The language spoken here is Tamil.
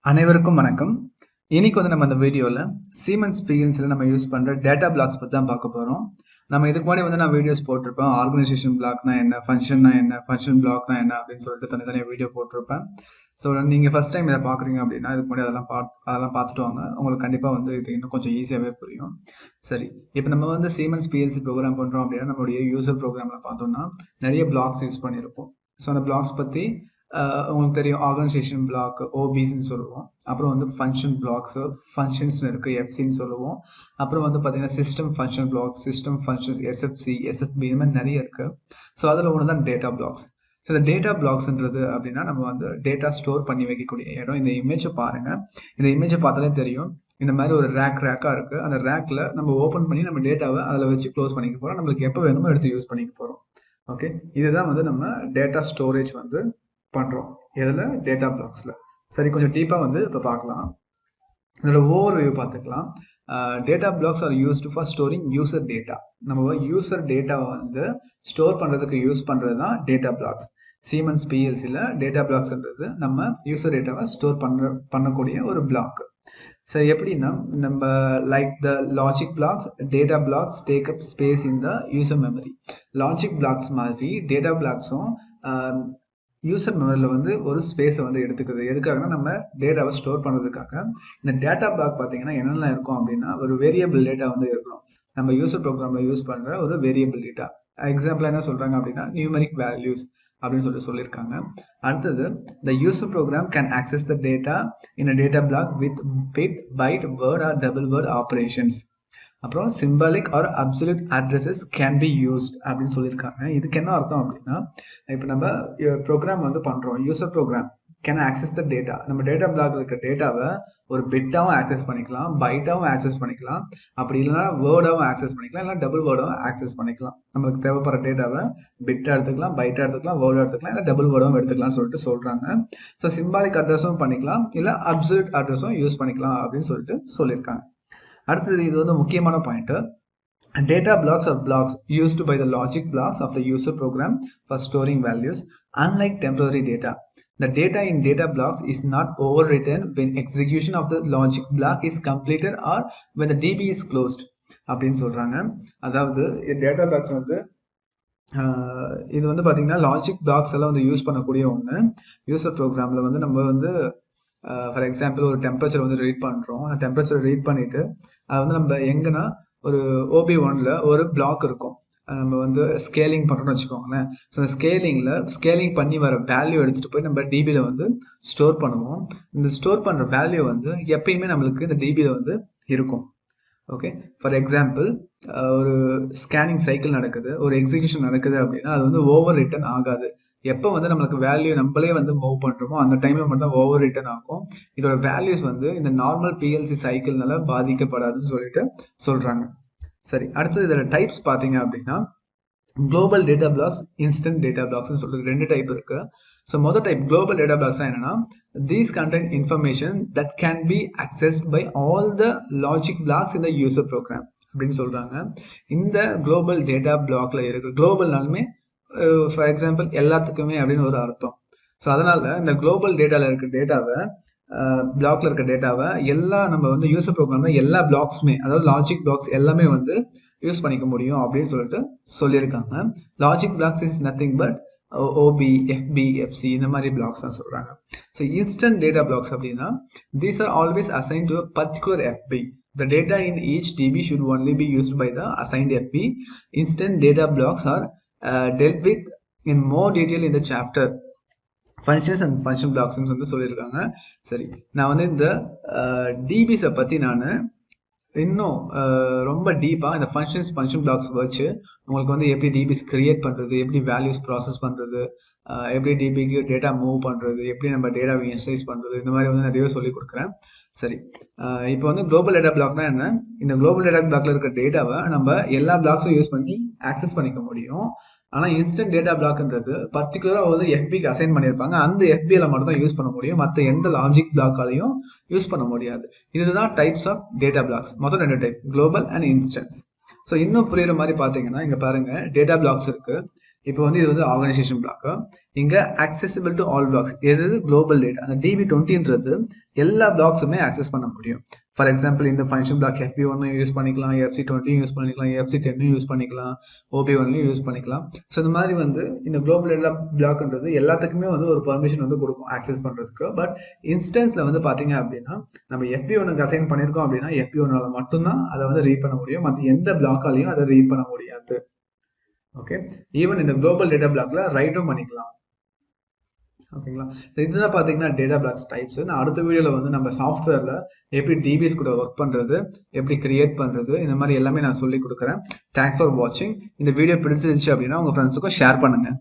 அனைவருக்கும் வணக்கம். இன்னைக்கு நம்ம இந்த வீடியோல Siemens PLCல நம்ம யூஸ் பண்ற டேட்டா பிளாக்ஸ் பத்தி தான் பார்க்க போறோம். நம்ம இதுக்கு முன்னாடி நான் வீடியோஸ் போட்டிருப்பேன். ஆர்கனைசேஷன் பிளாக்னா என்ன, ஃபங்க்ஷன்னா என்ன, ஃபங்க்ஷன் பிளாக்னா என்ன அப்படின்னு சொல்லிட்டு தனித்தனியாக வீடியோ போட்டிருப்பேன். ஸோ நீங்க ஃபர்ஸ்ட் டைம் இதை பாக்குறீங்க அப்படின்னா இதுக்கு முன்னாடி அதெல்லாம் பார்த்துட்டு வாங்க. உங்களுக்கு கண்டிப்பா இது இன்னும் கொஞ்சம் ஈஸியாவே புரியும். சரி, இப்போ நம்ம Siemens PLC ப்ரோக்ராம் பண்றோம் அப்படின்னா நம்மளுடைய யூசர் ப்ரோக்ராம்ல பார்த்தோம்னா நிறைய பிளாக்ஸ் யூஸ் பண்ணியிருப்போம். ஸோ அந்த பிளாக்ஸ் பத்தி உங்களுக்கு தெரியும். ஆர்கனைசேஷன் பிளாக் ஓபிஸ்ன்னு சொல்லுவோம். அப்புறம் ஃபங்க்ஷன் பிளாக்ஸ், ஃபங்க்ஷன்ஸ் இருக்கு, எஃப்சின்னு சொல்லுவோம். அப்புறம் பார்த்தீங்கன்னா system function blocks, system functions, SFC, SFP, இந்த மாதிரி நிறைய இருக்கு. ஸோ அதில் ஒன்று தான் டேட்டா பிளாக்ஸ். ஸோ இந்த டேட்டா பிளாக்ஸ்ன்றது அப்படின்னா நம்ம டேட்டா ஸ்டோர் பண்ணி வைக்கக்கூடிய இடம். இந்த இமேஜை பாருங்க. இந்த இமேஜை பார்த்தாலே தெரியும். இந்த மாதிரி ஒரு ரேக்கா இருக்கு. அந்த ரேக்ல நம்ம ஓபன் பண்ணி நம்ம டேட்டாவை அதில் வச்சு க்ளோஸ் பண்ணிக்க போறோம். நம்மளுக்கு எப்போ வேணுமோ எடுத்து யூஸ் பண்ணிக்க போறோம். ஓகே, இதுதான் நம்ம டேட்டா ஸ்டோரேஜ் பண்றோம். எதுல? டேட்டா பிளாக்ஸ்ல. சரி, கொஞ்சம் டீப்பா இப்ப பார்க்கலாம். இதோட ஓவர் வியூ பார்த்துக்கலாம். Data blocks are used for storing user data. நம்ம யூசர் டேட்டாவை ஸ்டோர் பண்றதுக்கு யூஸ் பண்றது தான் டேட்டா பிளாக்ஸ். Siemens PLCல டேட்டா பிளாக்ஸ்ன்றது நம்ம யூசர் டேட்டாவை ஸ்டோர் பண்ணக்கூடிய ஒரு பிளாக். சரி, எப்படின்னா நம்ம like the logic blocks, data blocks take up space in the user memory. Logic blocks மாதிரி டேட்டா பிளாக்ஸும் யூசர் மெமரியில் ஒரு ஸ்பேஸை எடுத்துக்குது. எதுக்காகனா நம்ம டேட்டாவை ஸ்டோர் பண்ணுறதுக்காக. இந்த டேட்டா பிளாக் பார்த்தீங்கன்னா என்னெல்லாம் இருக்கும் அப்படின்னா ஒரு வேரியபிள் டேட்டா இருக்கணும். நம்ம யூசர் ப்ரோக்ராமில் யூஸ் பண்ணுற ஒரு வேரியபிள் டேட்டா. எக்ஸாம்பிள் என்ன சொல்கிறாங்க அப்படின்னா நியூமெரிக் வேல்யூஸ் அப்படின்னு சொல்லியிருக்காங்க. அடுத்தது the user program can access the data in a data block with bit, byte, word or double word operations. அப்புறம் symbolic or absolute addresses can be used அப்படின்னு சொல்லியிருக்காங்க. இதுக்கு என்ன அர்த்தம் அப்படின்னா, இப்போ நம்ம ப்ரோக்ராம் பண்றோம், user program can access the data. நம்ம டேட்டா பிளாக் இருக்க டேட்டாவை ஒரு பிட்டாவும் ஆக்சஸ் பண்ணிக்கலாம், பைட்டாவும் ஆக்சஸ் பண்ணிக்கலாம், அப்படி இல்லைன்னா வேர்டாவும் ஆக்சஸ் பண்ணிக்கலாம், இல்லை டபுள் வேர்டாவும் ஆக்சஸ் பண்ணிக்கலாம். நம்மளுக்கு தேவைப்படுற டேட்டாவை பிட்டா எடுத்துக்கலாம், பைட்டா எடுத்துக்கலாம், வேர்டா எடுத்துக்கலாம், இல்லை டபுள் வேர்டாவும் எடுத்துக்கலாம்னு சொல்லிட்டு சொல்றாங்க. ஸோ சிம்பாலிக் அட்ரஸும் பண்ணிக்கலாம், இல்லை அப்சல்யூட் அட்ரஸும் யூஸ் பண்ணிக்கலாம் அப்படின்னு சொல்லியிருக்காங்க. அடுத்தது இது முக்கியமான point. Data blocks are blocks used by the logic blocks of the user program for storing values. Unlike temporary data, the data in data blocks is not overwritten when execution of the logic block is completed or when the DB is closed அப்படின்னு சொல்றாங்க. அதாவது டேட்டா பிளாக்ஸ் இது பாத்தீங்கன்னா லாஜிக் பிளாக்ஸ் எல்லாம் யூஸ் பண்ணக்கூடிய ஒண்ணு. யூசர் ப்ரோக்ராம்ல நம்ம ஃபார் எக்ஸாம்பிள் ஒரு டெம்பரேச்சர் ரீட் பண்றோம். அந்த டெம்பரேச்சர் ரீட் பண்ணிட்டு அது நம்ம எங்கன்னா ஒரு OB1ல ஒரு பிளாக் இருக்கும். நம்ம ஸ்கேலிங் பண்றோம்னு வச்சுக்கோங்களேன். ஸோ அந்த ஸ்கேலிங் பண்ணி வர வேல்யூ எடுத்துட்டு போய் நம்ம டிபில ஸ்டோர் பண்ணுவோம். இந்த ஸ்டோர் பண்ற வேல்யூ எப்பயுமே நம்மளுக்கு இந்த டிபில இருக்கும். ஓகே, ஃபார் எக்ஸாம்பிள் ஒரு ஸ்கேனிங் சைக்கிள் நடக்குது, ஒரு எக்ஸிகியூஷன் நடக்குது அப்படின்னா அது ஓவர் ரிட்டன் ஆகாது. எப்போ நம்மளுக்கு வேல்யூ நம்மளே மூவ் பண்றோமோ அந்த டைம்ல மட்டும் ஓவர் ரிட்டன் ஆகும். இதோட வேல்யூஸ் இந்த நார்மல் PLC சைக்கிள்னால பாதிக்கப்படாதுன்னு சொல்லிட்டு சொல்றாங்க. சரி, அடுத்தது இதோட டைப்ஸ் பாத்தீங்க அப்படின்னா global data blocks, instant data blocks சொல்லிட்டு ரெண்டு டைப் இருக்கு. ஸோ மொதல் டைப் குளோபல் டேட்டா பிளாக்ஸ் என்னன்னா these contain information that can be accessed by all the logic blocks in the user program அப்படின்னு சொல்றாங்க. இந்த குளோபல் டேட்டா பிளாக்ல இருக்கு. குளோபல்னாலுமே ஃபார் எக்ஸாம்பிள் எல்லாத்துக்குமே அப்படின்னு ஒரு அர்த்தம். ஸோ அதனால இந்த குளோபல் டேட்டால இருக்க டேட்டாவை, பிளாக்ல இருக்க டேட்டாவை எல்லா நம்ம யூசர் ப்ரோக்ராம்ல எல்லா பிளாக்ஸ்மே, அதாவது லாஜிக் பிளாக்ஸ் எல்லாமே யூஸ் பண்ணிக்க முடியும் அப்படின்னு சொல்லிட்டு சொல்லியிருக்காங்க. Logic blocks is nothing but OB, FB, FC இந்த மாதிரி பிளாக்ஸ் தான் சொல்றாங்க. ஸோ இன்ஸ்டன்ட் டேட்டா பிளாக்ஸ் அப்படின்னா these are always assigned to a particular FB. The data in each DB should only be used by the assigned FB. Instant data blocks are dealt with in more detail in the chapter functions and function blocks சொல்லியிருக்காங்க. சரி, நான் இந்த டிபிஸை பத்தி நான் இன்னும் ரொம்ப டீப்பா இந்த ஃபங்க்ஷன் பிளாக்ஸ் வச்சு உங்களுக்கு எப்படி டிபிஸ் கிரியேட் பண்றது, எப்படி வேல்யூஸ் ப்ராசஸ் பண்றது, எப்படி டிபிக்கு டேட்டா மூவ் பண்றது, எப்படி நம்ம டேட்டா இனிஷியலைஸ் பண்றது, இந்த மாதிரி நிறைய சொல்லி கொடுக்குறேன். சரி, இப்போ குளோபல் டேட்டா பிளாக்னா என்ன? இந்த குளோபல் டேட்டா பிளாக்ல இருக்க டேட்டாவை நம்ம எல்லா பிளாக்ஸும் யூஸ் பண்ணி ஆக்சஸ் பண்ணிக்க முடியும். ஆனா இன்ஸ்டன்ட் டேட்டா பிளாக்ன்றது பர்டிகுலரா FBக்கு அசைன் பண்ணியிருப்பாங்க. அந்த FBல மட்டும் தான் யூஸ் பண்ண முடியும். மற்ற எந்த லாஜிக் பிளாக்காலையும் யூஸ் பண்ண முடியாது. இதுதான் டைப்ஸ் ஆஃப் டேட்டா பிளாக்ஸ். மொத்தம் ரெண்டு type, global and instance. So இன்னும் புரியுற மாதிரி பாத்தீங்கன்னா இங்க பாருங்க, டேட்டா பிளாக்ஸ் இருக்கு. இப்போ வந்து இது வந்து ஆர்கனைசேஷன் பிளாக். இங்க accessible to all blocks எது குளோபல் டேட்டா. அந்த DB20ன்றது எல்லா பிளாக்ஸுமே ஆக்சஸ் பண்ண முடியும். ஃபார் எக்ஸாம்பிள் இந்த ஃபங்க்ஷன் பிளாக் FB1 யூஸ் பண்ணிக்கலாம், FC20 யூஸ் பண்ணிக்கலாம், FC10 யூஸ் பண்ணிக்கலாம், OB1 யூஸ் பண்ணிக்கலாம். ஸோ இந்த மாதிரி வந்து இந்த குளோபல் டேட்டா பிளாக்ன்றது எல்லாத்துக்குமே வந்து ஒரு பர்மிஷன் வந்து கொடுக்கும் ஆக்சஸ் பண்றதுக்கு. பட் இன்ஸ்டன்ஸ்ல வந்து பாத்தீங்க அப்படின்னா நம்ம FB1க்கு அசைன் பண்ணிருக்கோம் அப்படின்னா FB1ஆல மட்டும்தான் அதை வந்து ரீட் பண்ண முடியும். மற்ற எந்த பிளாக்காலையும் அதை ரீட் பண்ண முடியாது. ஓகே, ஈவன் இந்த குளோபல் டேட்டா பிளாக்ல ரைட்டும் பண்ணிக்கலாம். ஓகேங்களா, இதுதான் பாத்தீங்கன்னா டேட்டா பிளாக்ஸ் டைப்ஸ். நான் அடுத்த வீடியோல வந்து நம்ம சாஃப்ட்வேர்ல எப்படி டிபிஎஸ் கூட ஒர்க் பண்றது, எப்படி கிரியேட் பண்றது, இந்த மாதிரி எல்லாமே நான் சொல்லி கொடுக்குறேன். தேங்க்ஸ் ஃபார் வாட்சிங். இந்த வீடியோ பிடிச்சிருந்துச்சு அப்படின்னா உங்க ஃப்ரெண்ட்ஸுக்கும் ஷேர் பண்ணுங்க.